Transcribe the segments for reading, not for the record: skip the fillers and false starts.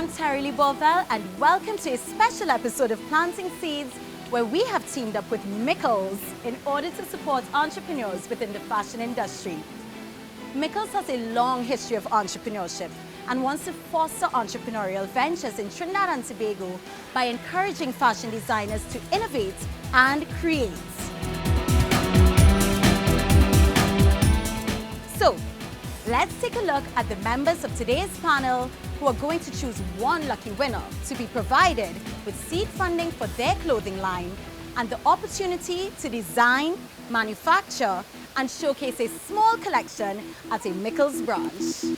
I'm Terry Lee Borvel, and welcome to a special episode of Planting Seeds, where we have teamed up with Mickles in order to support entrepreneurs within the fashion industry. Mickles has a long history of entrepreneurship and wants to foster entrepreneurial ventures in Trinidad and Tobago by encouraging fashion designers to innovate and create. So, let's take a look at the members of today's panel who are going to choose one lucky winner to be provided with seed funding for their clothing line and the opportunity to design, manufacture, and showcase a small collection at a Mickles branch.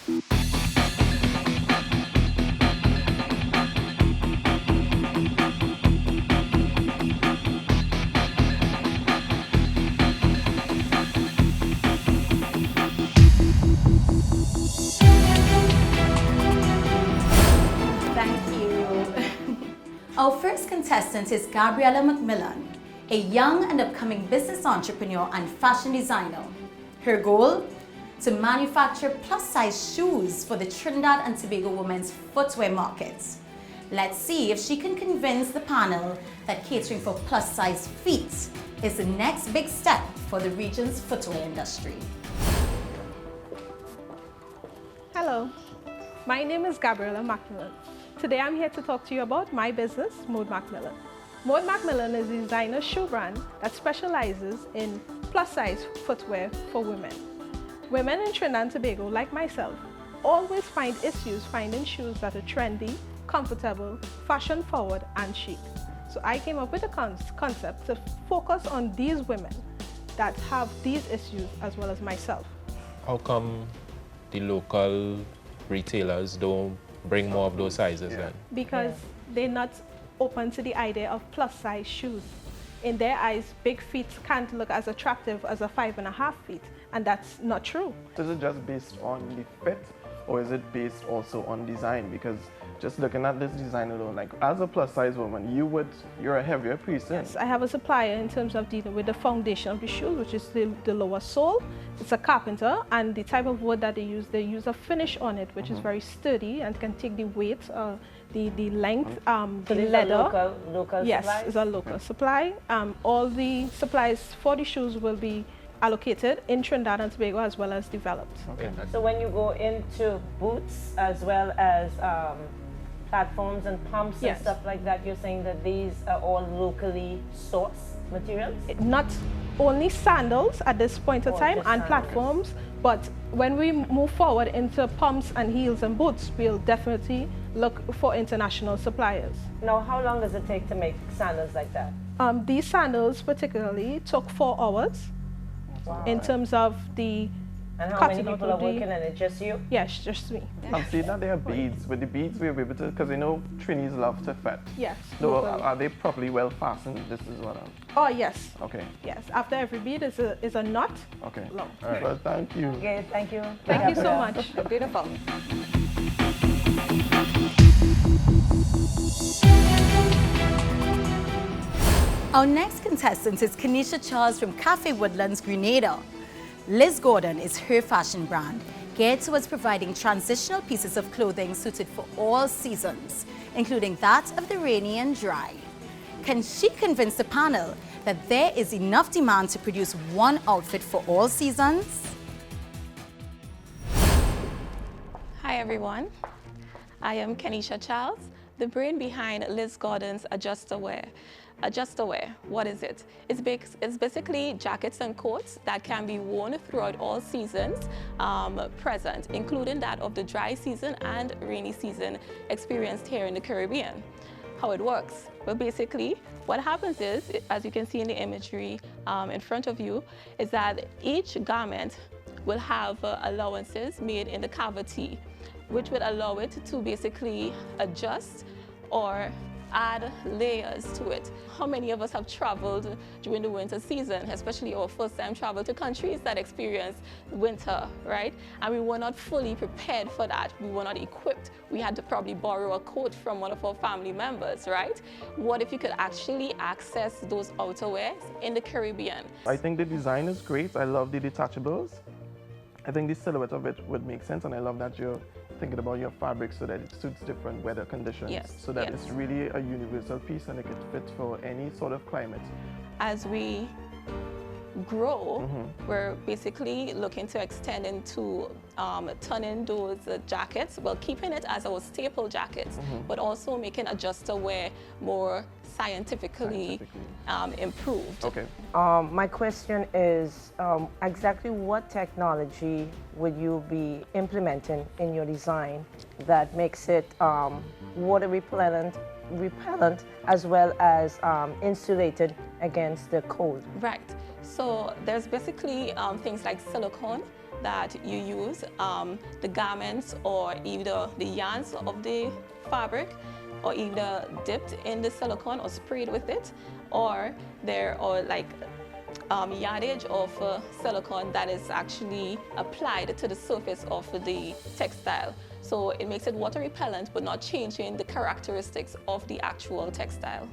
Our first contestant is Gabriella Mac Miller, a young and upcoming business entrepreneur and fashion designer. Her goal? To manufacture plus-size shoes for the Trinidad and Tobago women's footwear market. Let's see if she can convince the panel that catering for plus-size feet is the next big step for the region's footwear industry. Hello, my name is Gabriella Mac Miller. Today I'm here to talk to you about my business, Mode Mac Miller. Mode Mac Miller is a designer shoe brand that specializes in plus-size footwear for women. Women in Trinidad and Tobago, like myself, always find issues finding shoes that are trendy, comfortable, fashion-forward, and chic. So I came up with a concept to focus on these women that have these issues as well as myself. How come the local retailers don't bring more of those sizes then? Because they're not open to the idea of plus size shoes. In their eyes, big feet can't look as attractive as a 5.5 feet, and that's not true. Is it just based on the fit, or is it based also on design? Because just looking at this design alone, like as a plus size woman, you're a heavier person. Yes, I have a supplier in terms of dealing with the foundation of the shoe, which is the lower sole. It's a carpenter, and the type of wood that they use a finish on it, which is very sturdy and can take the weight, the length, So the leather. local Yes, supplies? it's a local supply. All the supplies for the shoes will be allocated in Trinidad and Tobago as well as developed. Okay. So when you go into boots as well as platforms and pumps and Yes. stuff like that, you're saying that these are all locally sourced materials? Not only sandals at this point of Or time just and sandals. platforms, but when we move forward into pumps and heels and boots, we'll definitely look for international suppliers. Now, how long does it take to make sandals like that? These sandals particularly took 4 hours in terms of the And how cutting many out people are of the- working in it? Just you? Yes, just me. I'm seeing that they have beads. With the beads, we're able to, because I know Trinis love to fit. Yes. So locally. are they properly well fastened? This is what I'm... Oh yes, Okay, yes. After every bead is a knot. okay. Long. Well, thank you. Okay, thank you. Thank you so Gabriella. much. Beautiful. Our next contestant is Kenisha Charles from Cafe Woodlands, Grenada. Liz Gordon is her fashion brand, geared towards providing transitional pieces of clothing suited for all seasons, including that of the rainy and dry. Can she convince the panel that there is enough demand to produce one outfit for all seasons? Hi everyone, I am Kenisha Charles, the brain behind Liz Gordon's Adjusterwear. Adjusterwear, what is it? It's basically jackets and coats that can be worn throughout all seasons present, including that of the dry season and rainy season experienced here in the Caribbean. How it works? Well, basically, what happens is, as you can see in the imagery in front of you, is that each garment will have allowances made in the cavity, which would allow it to basically adjust or add layers to it. How many of us have traveled during the winter season, especially our first time travel to countries that experience winter, right? And we were not fully prepared for that. We were not equipped. We had to probably borrow a coat from one of our family members, right? What if you could actually access those outerwears in the Caribbean? I think the design is great. I love the detachables. I think the silhouette of it would make sense, and I love that you're thinking about your fabric so that it suits different weather conditions. Yes, So that yes. it's really a universal piece and it could fit for any sort of climate. As we grow, we're basically looking to extend into turning those jackets, well, keeping it as our staple jackets, but also making adjuster wear more scientifically improved. Okay. My question is, exactly what technology would you be implementing in your design that makes it water repellent as well as insulated against the cold? Right. So there's basically things like silicone that you use, the garments or either the yarns of the fabric or either dipped in the silicone or sprayed with it, or there are like yardage of silicone that is actually applied to the surface of the textile. So it makes it water repellent but not changing the characteristics of the actual textile.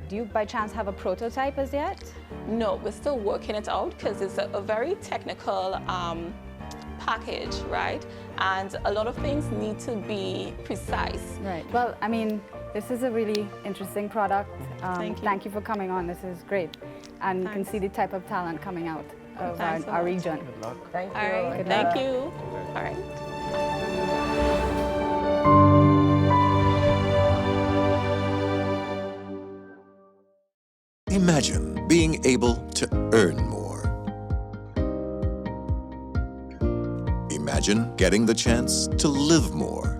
Do you by chance have a prototype as yet? No, we're still working it out because it's a very technical package, right? And a lot of things need to be precise. Right. Well, I mean, this is a really interesting product. Thank you. Thank you for coming on. This is great. And you can see the type of talent coming out of Thanks so our much. region. Good luck. Thank you. All right, Good thank luck. you. All right. Imagine being able to earn more. Imagine getting the chance to live more.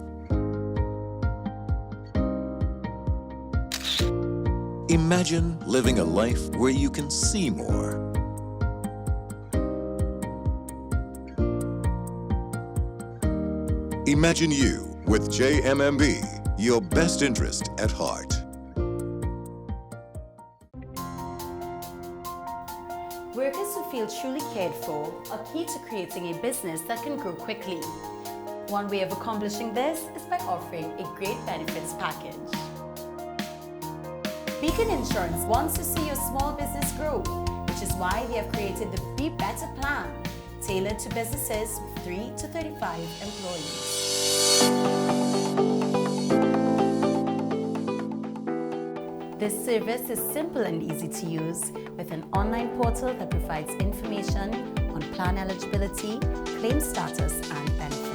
Imagine living a life where you can see more. Imagine you with JMMB, your best interest at heart. Workers who feel truly cared for are key to creating a business that can grow quickly. One way of accomplishing this is by offering a great benefits package. Beacon Insurance wants to see your small business grow, which is why they have created the Be Better plan, tailored to businesses with 3 to 35 employees. This service is simple and easy to use with an online portal that provides information on plan eligibility, claim status, and benefits.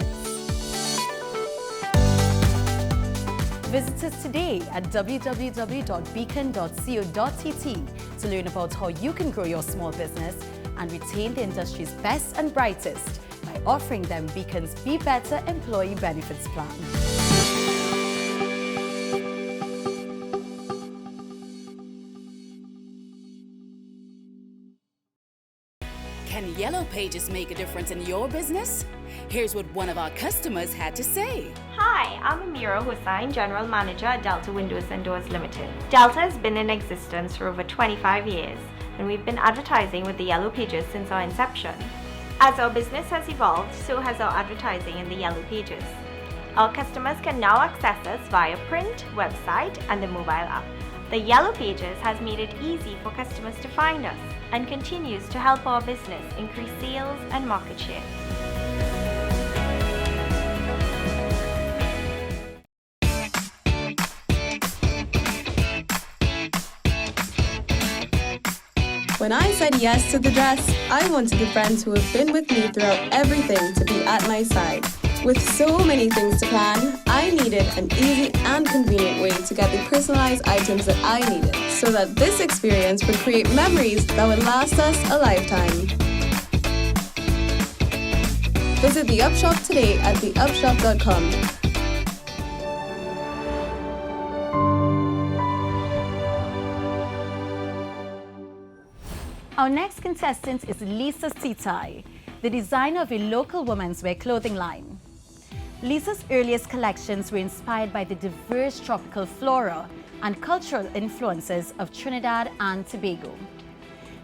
Visit us today at www.beacon.co.tt to learn about how you can grow your small business and retain the industry's best and brightest by offering them Beacon's Be Better Employee Benefits Plan. Can Yellow Pages make a difference in your business? Here's what one of our customers had to say. Hi, I'm Amira Hussain, General Manager at Delta Windows and Doors Limited. Delta has been in existence for over 25 years, and we've been advertising with the Yellow Pages since our inception. As our business has evolved, so has our advertising in the Yellow Pages. Our customers can now access us via print, website, and the mobile app. The Yellow Pages has made it easy for customers to find us and continues to help our business increase sales and market share. When I said yes to the dress, I wanted the friends who have been with me throughout everything to be at my side. With so many things to plan, I needed an easy and convenient way to get the personalized items that I needed, so that this experience would create memories that would last us a lifetime. Visit the Upshop today at theupshop.com. Our next contestant is Lisa Sita, the designer of a local women's wear clothing line. Lisa's earliest collections were inspired by the diverse tropical flora and cultural influences of Trinidad and Tobago.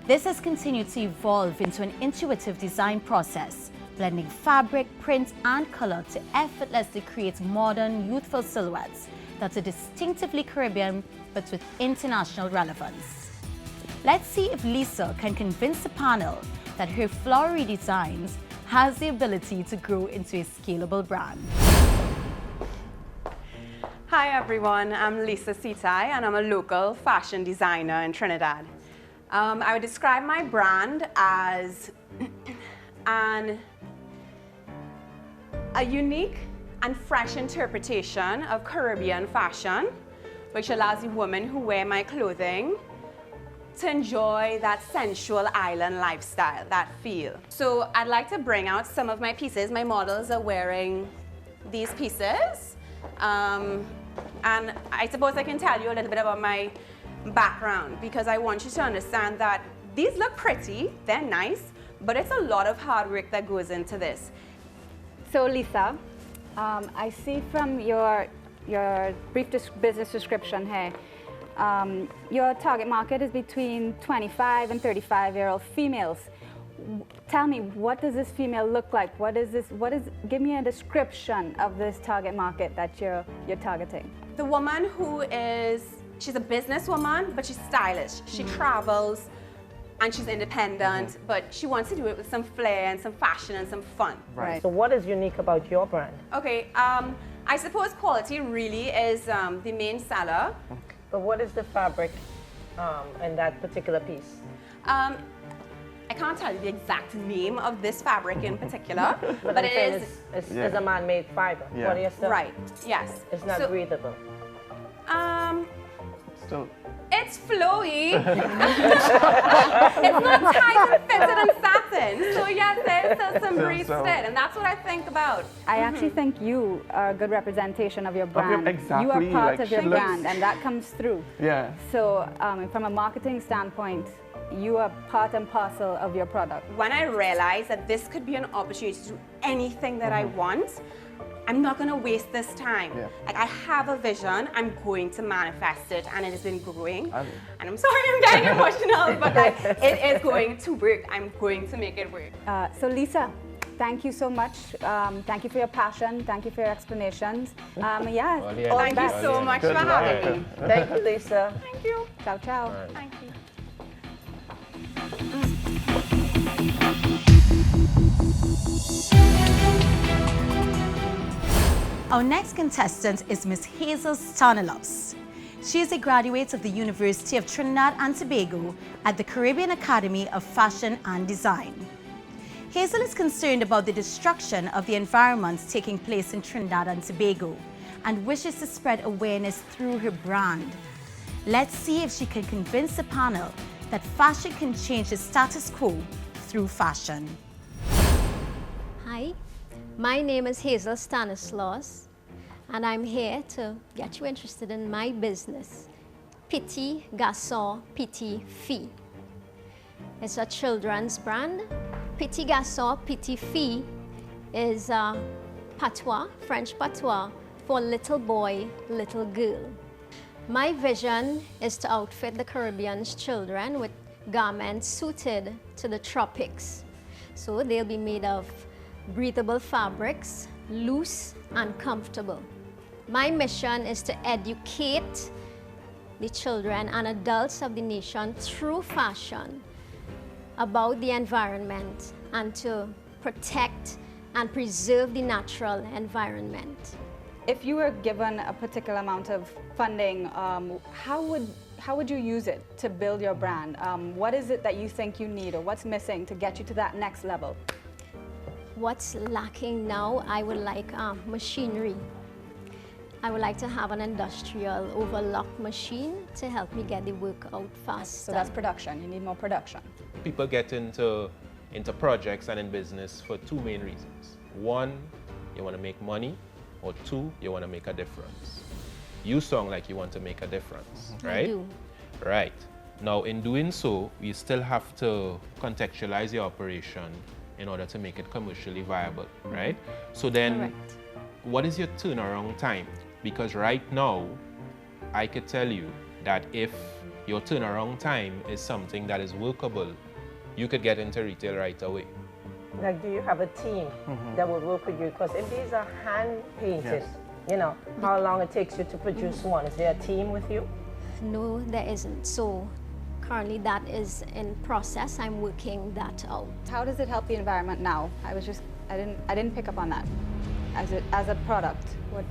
This has continued to evolve into an intuitive design process, blending fabric, print, and color to effortlessly create modern, youthful silhouettes that are distinctively Caribbean but with international relevance. Let's see if Lisa can convince the panel that her flowery designs has the ability to grow into a scalable brand. Hi everyone, I'm Lisa Sita and I'm a local fashion designer in Trinidad. I would describe my brand as a unique and fresh interpretation of Caribbean fashion, which allows the women who wear my clothing to enjoy that sensual island lifestyle, that feel. So I'd like to bring out some of my pieces. My models are wearing these pieces. And I suppose I can tell you a little bit about my background, because I want you to understand that these look pretty, they're nice, but it's a lot of hard work that goes into this. So Lisa, I see from your brief business description here, your target market is between 25 and 35-year-old females. Tell me, what does this female look like? Give me a description of this target market that you're targeting. The woman she's a businesswoman, but she's stylish. She travels and she's independent, but she wants to do it with some flair and some fashion and some fun. Right. So what is unique about your brand? Okay, I suppose quality really is the main seller. But what is the fabric in that particular piece? I can't tell you the exact name of this fabric in particular, but it is... It's a man-made fiber. Yeah. Polyester? Right, yes. It's not breathable. Still. It's flowy. It's not tight and fitted and satin. So yes, there's still some breeze still, and that's what I think about. I actually think you are a good representation of your brand. Exactly. You are part like of your brand, and that comes through. Yeah. So from a marketing standpoint, you are part and parcel of your product. When I realized that this could be an opportunity to do anything that I want, I'm not going to waste this time. Yeah. Like, I have a vision, I'm going to manifest it, and it has been growing. And I'm sorry I'm getting emotional, but like, it is going to work. I'm going to make it work. So Lisa, thank you so much. Thank you for your passion. Thank you for your explanations. Thank you so much for having me. Thank you, Lisa. Thank you. Ciao, ciao. Right. Thank you. Our next contestant is Miss Hazel Stanislaus. She is a graduate of the University of Trinidad and Tobago at the Caribbean Academy of Fashion and Design. Hazel is concerned about the destruction of the environment taking place in Trinidad and Tobago and wishes to spread awareness through her brand. Let's see if she can convince the panel that fashion can change the status quo through fashion. Hi, my name is Hazel Stanislaus, and I'm here to get you interested in my business, Petit Garçon, Petit Fille. It's a children's brand. Petit Garçon, Petit Fille is patois, French patois, for little boy, little girl. My vision is to outfit the Caribbean's children with garments suited to the tropics. So they'll be made of breathable fabrics, loose and comfortable. My mission is to educate the children and adults of the nation through fashion about the environment and to protect and preserve the natural environment. If you were given a particular amount of funding, how would you use it to build your brand? What is it that you think you need, or what's missing to get you to that next level? What's lacking now, I would like machinery. I would like to have an industrial overlock machine to help me get the work out faster. So that's production. You need more production. People get into projects and in business for two main reasons. One, you want to make money, or two, you want to make a difference. You sound like you want to make a difference, right? I do. Right. Now, in doing so, you still have to contextualize your operation in order to make it commercially viable, right? So then, Correct. What is your turnaround time? Because right now, I could tell you that if your turnaround time is something that is workable, you could get into retail right away. Like, do you have a team that will work with you? Because if these are hand-painted, you know, how long it takes you to produce one? Is there a team with you? No, there isn't. So currently that is in process. I'm working that out. How does it help the environment now? I didn't pick up on that. As a product, what?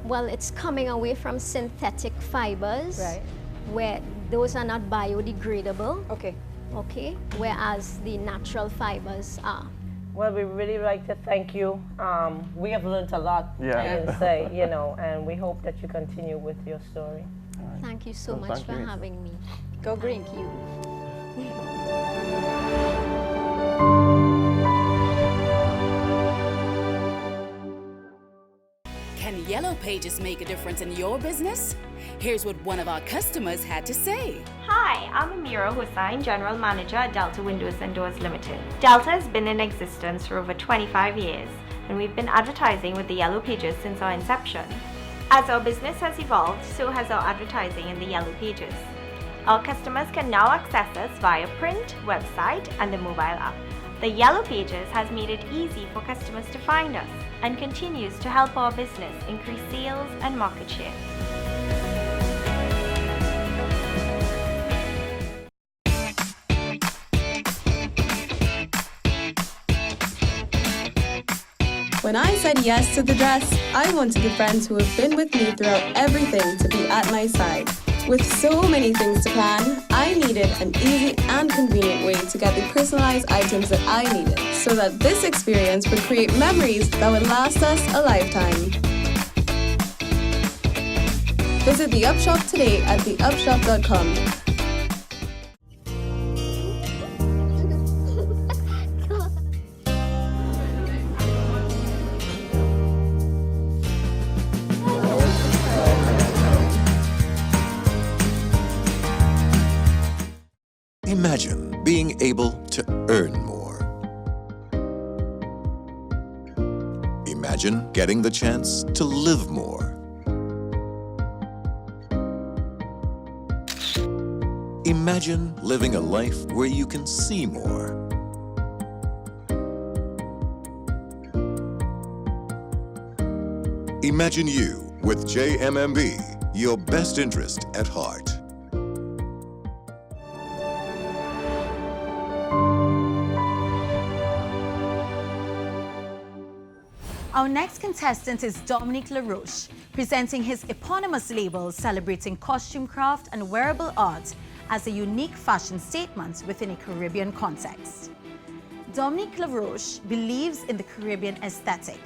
Well, it's coming away from synthetic fibers, Right. where those are not biodegradable. Okay. Okay, whereas the natural fibers are. Well, we really like to thank you. We have learned a lot, Yeah. I can say, you know, and we hope that you continue with your story. Thank you so Well, much thank for you. having me. Go green. Thank you. Can Yellow Pages make a difference in your business? Here's what one of our customers had to say. Hi, I'm Amira Hussain, General Manager at Delta Windows and Doors Limited. Delta has been in existence for over 25 years, and we've been advertising with the Yellow Pages since our inception. As our business has evolved, so has our advertising in the Yellow Pages. Our customers can now access us via print, website, and the mobile app. The Yellow Pages has made it easy for customers to find us and continues to help our business increase sales and market share. When I said yes to the dress, I wanted the friends who have been with me throughout everything to be at my side. With so many things to plan, I needed an easy and convenient way to get the personalized items that I needed, so that this experience would create memories that would last us a lifetime. Visit the Upshop today at theupshop.com. Imagine being able to earn more. Imagine getting the chance to live more. Imagine living a life where you can see more. Imagine you with JMMB, your best interest at heart. Our next contestant is Dominique LaRoche, presenting his eponymous label celebrating costume craft and wearable art as a unique fashion statement within a Caribbean context. Dominique LaRoche believes in the Caribbean aesthetic,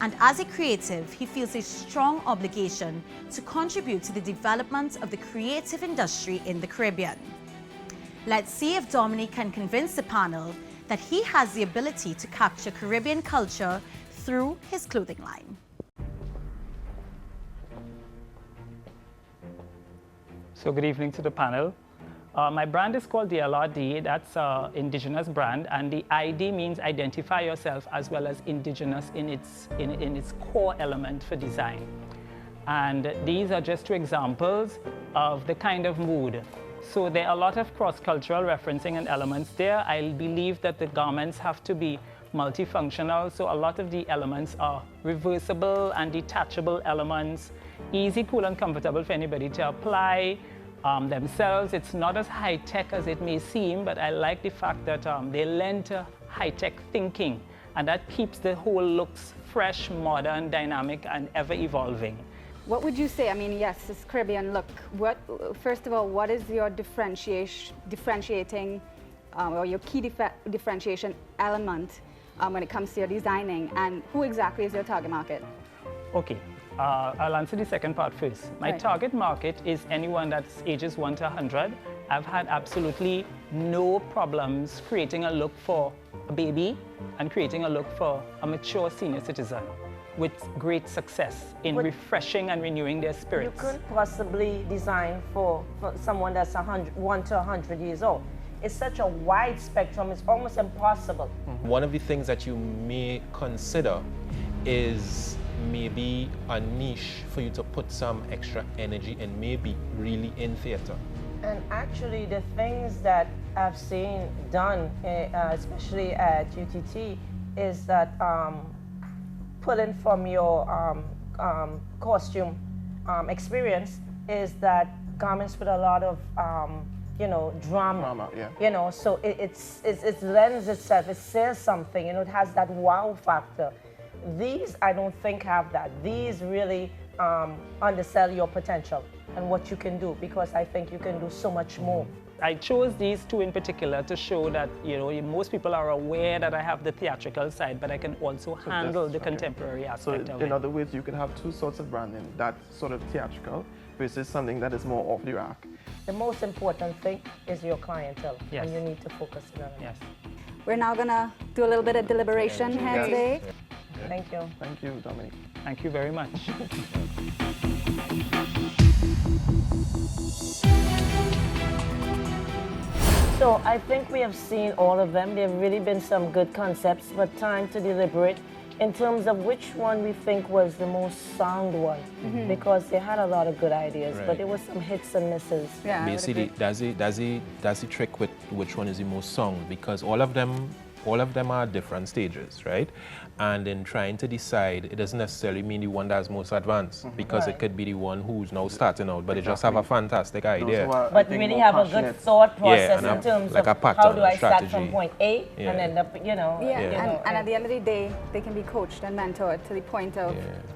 and as a creative, he feels a strong obligation to contribute to the development of the creative industry in the Caribbean. Let's see if Dominique can convince the panel that he has the ability to capture Caribbean culture through his clothing line. So good evening to the panel. My brand is called the LRD, that's an indigenous brand, and the ID means identify yourself as well as indigenous in its core element for design. And these are just two examples of the kind of mood. So there are a lot of cross-cultural referencing and elements there. I believe that the garments have to be multifunctional, so a lot of the elements are reversible and detachable elements, easy, cool, and comfortable for anybody to apply themselves. It's not as high-tech as it may seem, but I like the fact that they lend to high-tech thinking, and that keeps the whole looks fresh, modern, dynamic, and ever-evolving. What would you say? I mean, yes, this Caribbean look. First of all, what is your differentiating or your key differentiation element when it comes to your designing, and who exactly is your target market? Okay, I'll answer the second part first. My target market is anyone that's ages 1 to 100. I've had absolutely no problems creating a look for a baby and creating a look for a mature senior citizen with great success in refreshing and renewing their spirits. You couldn't possibly design for someone that's 1 to 100 years old. It's such a wide spectrum, it's almost impossible. One of the things that you may consider is maybe a niche for you to put some extra energy and maybe really in theater. And actually the things that I've seen done, especially at UTT, is that pulling from your costume experience is that garments with a lot of drama. You know, so it lends itself, it says something, you know, it has that wow factor. These, I don't think, have that. These really undersell your potential and what you can do, because I think you can do so much more. I chose these two in particular to show that, most people are aware that I have the theatrical side, but I can also handle the contemporary aspect of it. In other words, you can have two sorts of branding, that sort of theatrical versus something that is more off the rack. The most important thing is your clientele, yes. and you need to focus on it. Yes. We're now going to do a little bit of deliberation here today. Thank you. Thank you, Dominique. Thank you very much. So I think we have seen all of them. There have really been some good concepts, but time to deliberate in terms of which one we think was the most sound one, because they had a lot of good ideas, but there were some hits and misses. Yeah, basically, that's the trick with which one is the most sound, because all of them are at different stages, right? And in trying to decide, it doesn't necessarily mean the one that's most advanced, because it could be the one who's now starting out, but they just have a fantastic idea. But really have a good thought process in terms like of how do I start from point A and end up, And at the end of the day, they can be coached and mentored to the point of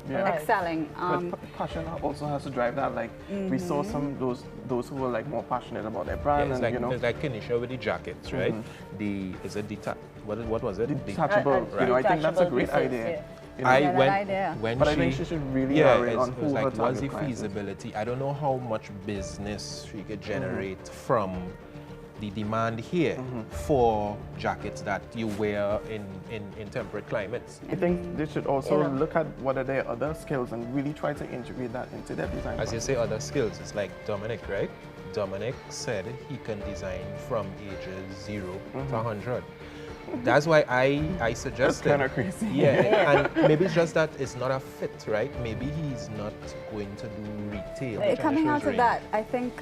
excelling. But passion also has to drive that. Like we saw some those who were like more passionate about their brand, it's and like, it's like Kenisha with the jackets, right? What was it? Detachable. I think that's a great idea. But I think she should really narrate on who her target what's the client is. feasibility? I don't know how much business she could generate from the demand here for jackets that you wear in temperate climates. I think they should also look at what are their other skills and really try to integrate that into their design. As you say, other skills, it's like Dominic, right? Dominic said he can design from ages 0 to 100. That's why I suggested. That's kind of crazy. Yeah, and maybe it's just that it's not a fit, right? Maybe he's not going to do retail. Coming out of that, I think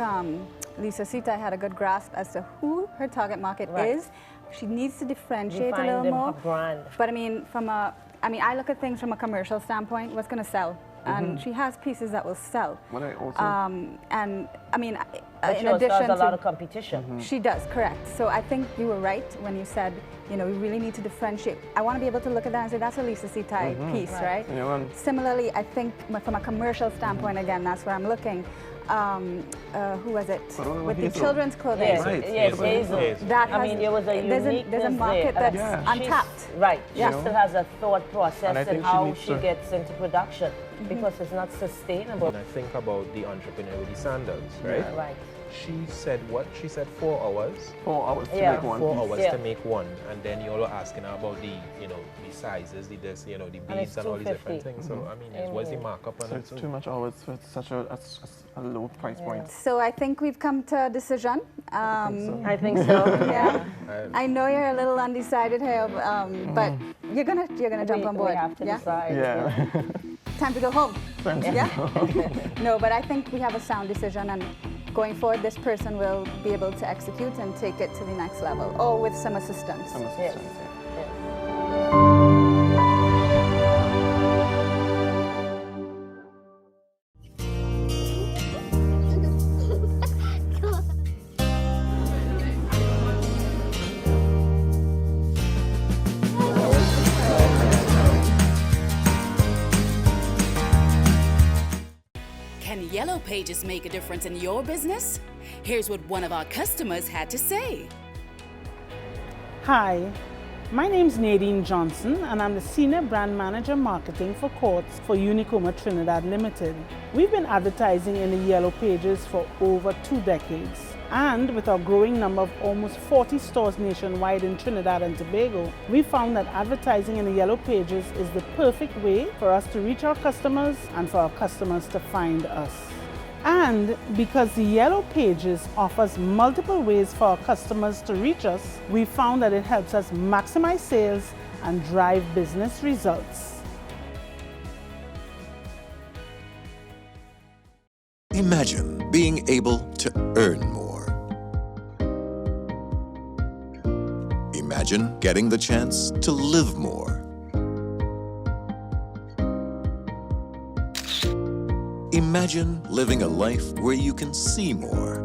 Lisa Sita had a good grasp as to who her target market is. She needs to differentiate a little more. Brand. But I look at things from a commercial standpoint. What's going to sell? And she has pieces that will sell. What I also but in addition has a lot of competition. She does, correct. So I think you were right when you said, we really need to differentiate. I want to be able to look at that and say, that's a Lisa Sita piece, right? Similarly, I think from a commercial standpoint, again, that's where I'm looking. Who was it? With the children's clothing. Yes, Hazel. That there was a there's a market that's untapped. Right. She still has a thought process in how she gets into production, because it's not sustainable. When I think about the entrepreneur with the sandals, right? Yeah. Right. She said what? She said 4 hours. 4 hours to make one. 4 hours to make one, and then you're asking her about the the sizes, the beads and all these different things. So what's the markup on it? It's too much hours for such a low price point. So I think we've come to a decision. I think so. Yeah. I know you're a little undecided here, but you're gonna jump on board. We have to decide. Yeah. Time to go home. No, but I think we have a sound decision, and going forward, this person will be able to execute and take it to the next level, or with some assistance. Can Yellow Pages make a difference in your business? Here's what one of our customers had to say. Hi, my name's Nadine Johnson, and I'm the Senior Brand Manager Marketing for Courts for Unicoma Trinidad Limited. We've been advertising in the Yellow Pages for over 2 decades. And with our growing number of almost 40 stores nationwide in Trinidad and Tobago, we found that advertising in the Yellow Pages is the perfect way for us to reach our customers and for our customers to find us. And because the Yellow Pages offers multiple ways for our customers to reach us, we found that it helps us maximize sales and drive business results. Imagine being able to earn more. Imagine getting the chance to live more. Imagine living a life where you can see more.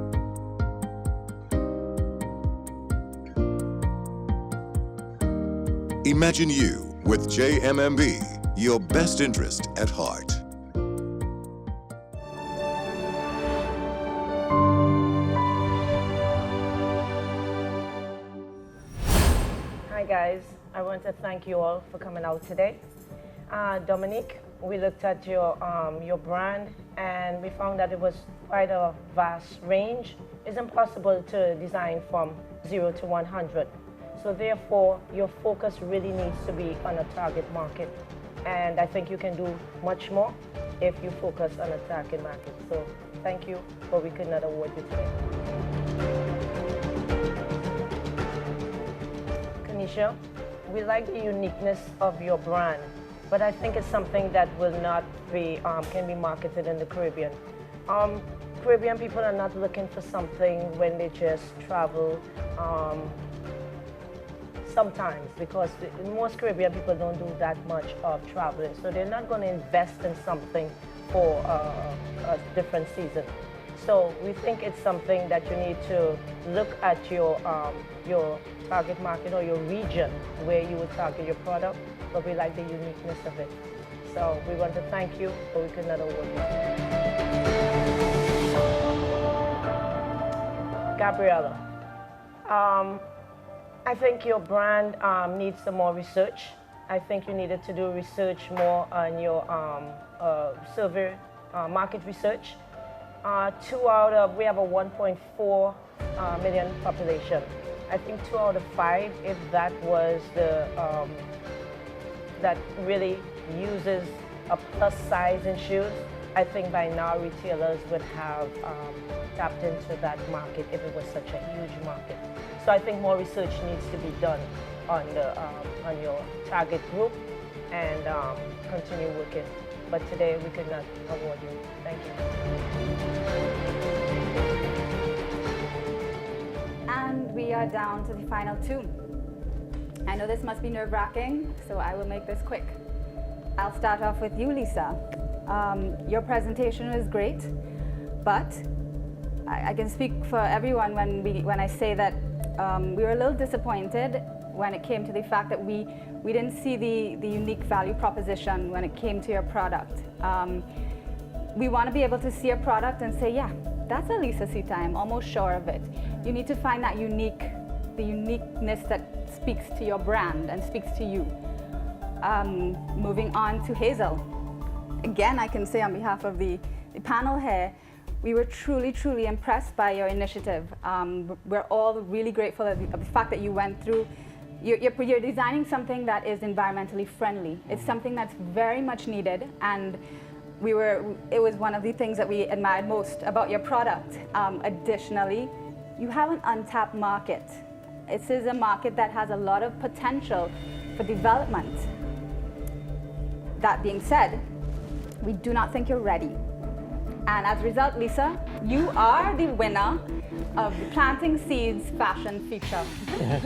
Imagine you with JMMB, your best interest at heart. guys. I want to thank you all for coming out today. Dominique, we looked at your brand and we found that it was quite a vast range. It's impossible to design from 0 to 100. So therefore, your focus really needs to be on a target market. And I think you can do much more if you focus on a target market. So thank you, but we could not award you today. Kenisha, we like the uniqueness of your brand, but I think it's something that will not be, can be marketed in the Caribbean. Caribbean people are not looking for something when they just travel sometimes, because most Caribbean people don't do that much of traveling, so they're not going to invest in something for a different season. So we think it's something that you need to look at your target market or your region where you would target your product, but we like the uniqueness of it. So we want to thank you, but we could not award you. Gabriella, I think your brand needs some more research. I think you needed to do research more on your survey market research. We have a 1.4 million population. I think 2 out of 5, if that was the, that really uses a plus size in shoes, I think by now retailers would have tapped into that market if it was such a huge market. So I think more research needs to be done on your target group and continue working. But today we could not award you. Thank you. And we are down to the final 2. I know this must be nerve-wracking, so I will make this quick. I'll start off with you, Lisa. Your presentation was great, but I can speak for everyone when I say that we were a little disappointed when it came to the fact that we didn't see the unique value proposition when it came to your product. We want to be able to see a product and say, yeah, that's a Lisa Sita, I'm almost sure of it. You need to find that the uniqueness that speaks to your brand and speaks to you. Moving on to Hazel. Again, I can say on behalf of the panel here, we were truly, truly impressed by your initiative. We're all really grateful of the fact that you went through. You're designing something that is environmentally friendly. It's something that's very much needed, and it was one of the things that we admired most about your product. Additionally, you have an untapped market. This is a market that has a lot of potential for development. That being said, we do not think you're ready. And as a result, Lisa, you are the winner of the Planting Seeds Fashion Feature.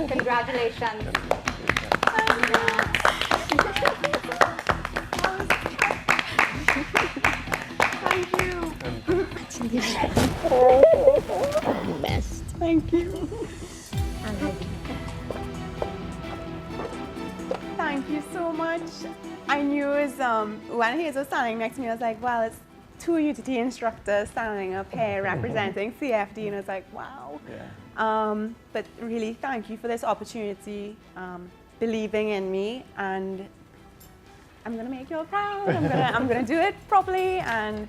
Congratulations. Thank you. Best. Thank you. Thank you so much. I knew it was, when Hazel was standing next to me, I was like, well, it's 2 UTT instructors standing up here representing CFD, and I was like, wow. Yeah. But really, thank you for this opportunity, believing in me, and I'm gonna make you all proud. I'm gonna do it properly, and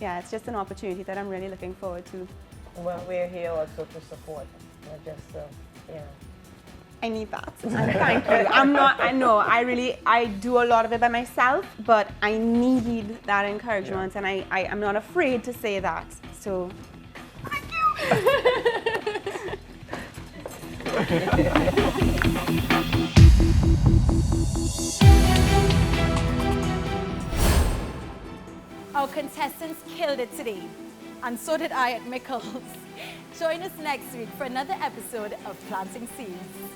yeah, it's just an opportunity that I'm really looking forward to. Well, we're here also to support, not just, I need that. And thank you. I do a lot of it by myself, but I need that encouragement, and I'm not afraid to say that. So, thank Our contestants killed it today, and so did I at Mickles. Join us next week for another episode of Planting Seeds.